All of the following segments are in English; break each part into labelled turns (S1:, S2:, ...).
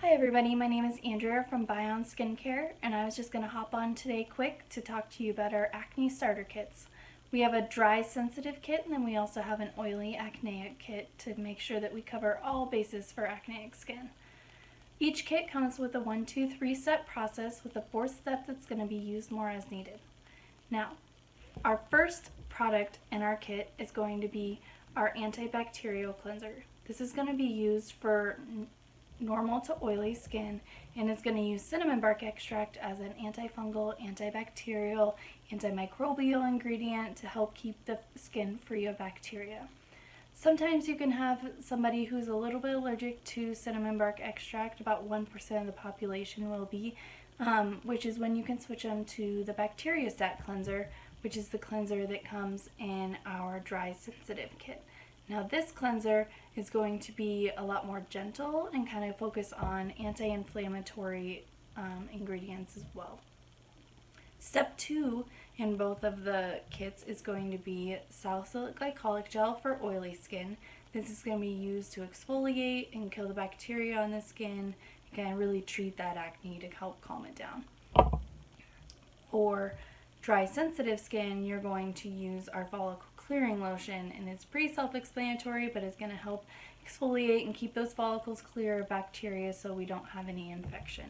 S1: Hi everybody, my name is Andrea from BiON Skincare, and I was just going to hop on today quick to talk to you about our acne starter kits. We have a dry sensitive kit, and then we also have an oily acneic kit to make sure that we cover all bases for acneic skin. Each kit comes with a 1, 2, 3 step process with a 4th step that's going to be used more as needed. Now, our first product in our kit is going to be our antibacterial cleanser. This is going to be used for normal to oily skin, and it's going to use cinnamon bark extract as an antifungal, antibacterial, antimicrobial ingredient to help keep the skin free of bacteria. Sometimes you can have somebody who's a little bit allergic to cinnamon bark extract. About 1% of the population will be, which is when you can switch them to the Bacteriostat cleanser, which is the cleanser that comes in our dry sensitive kit. Now this cleanser is going to be a lot more gentle and kind of focus on anti-inflammatory ingredients as well. Step 2 in both of the kits is going to be salicylic glycolic gel for oily skin. This is going to be used to exfoliate and kill the bacteria on the skin and kind of really treat that acne to help calm it down. For dry sensitive skin, you're going to use our follicle clearing lotion, and it's pretty self-explanatory, but it's going to help exfoliate and keep those follicles clear of bacteria so we don't have any infection.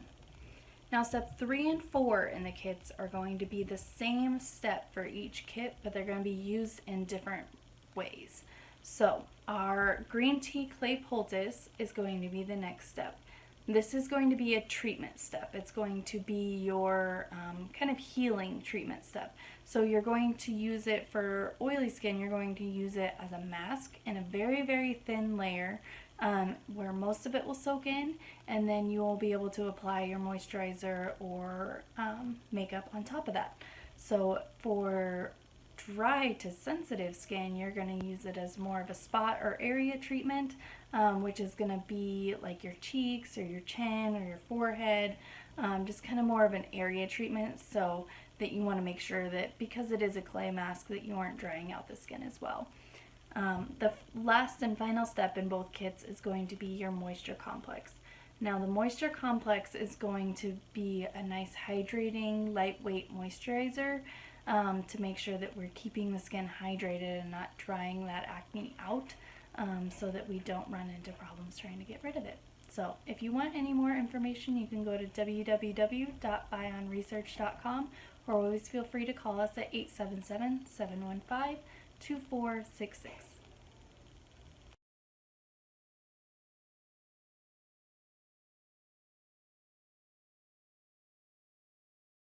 S1: Now step 3 and 4 in the kits are going to be the same step for each kit, but they're going to be used in different ways. So our green tea clay poultice is going to be the next step. This is going to be a treatment step. It's going to be your kind of healing treatment step. So you're going to use it for oily skin. You're going to use it as a mask in a very, very thin layer where most of it will soak in, and then you will be able to apply your moisturizer or makeup on top of that. So for dry to sensitive skin, you're going to use it as more of a spot or area treatment, which is going to be like your cheeks or your chin or your forehead, just kind of more of an area treatment, so that you want to make sure that because it is a clay mask that you aren't drying out the skin as well. The last and final step in both kits is going to be your moisture complex. Now the moisture complex is going to be a nice hydrating, lightweight moisturizer to make sure that we're keeping the skin hydrated and not drying that acne out, so that we don't run into problems trying to get rid of it. So if you want any more information, you can go to www.bionresearch.com, or always feel free to call us at 877-715-2466.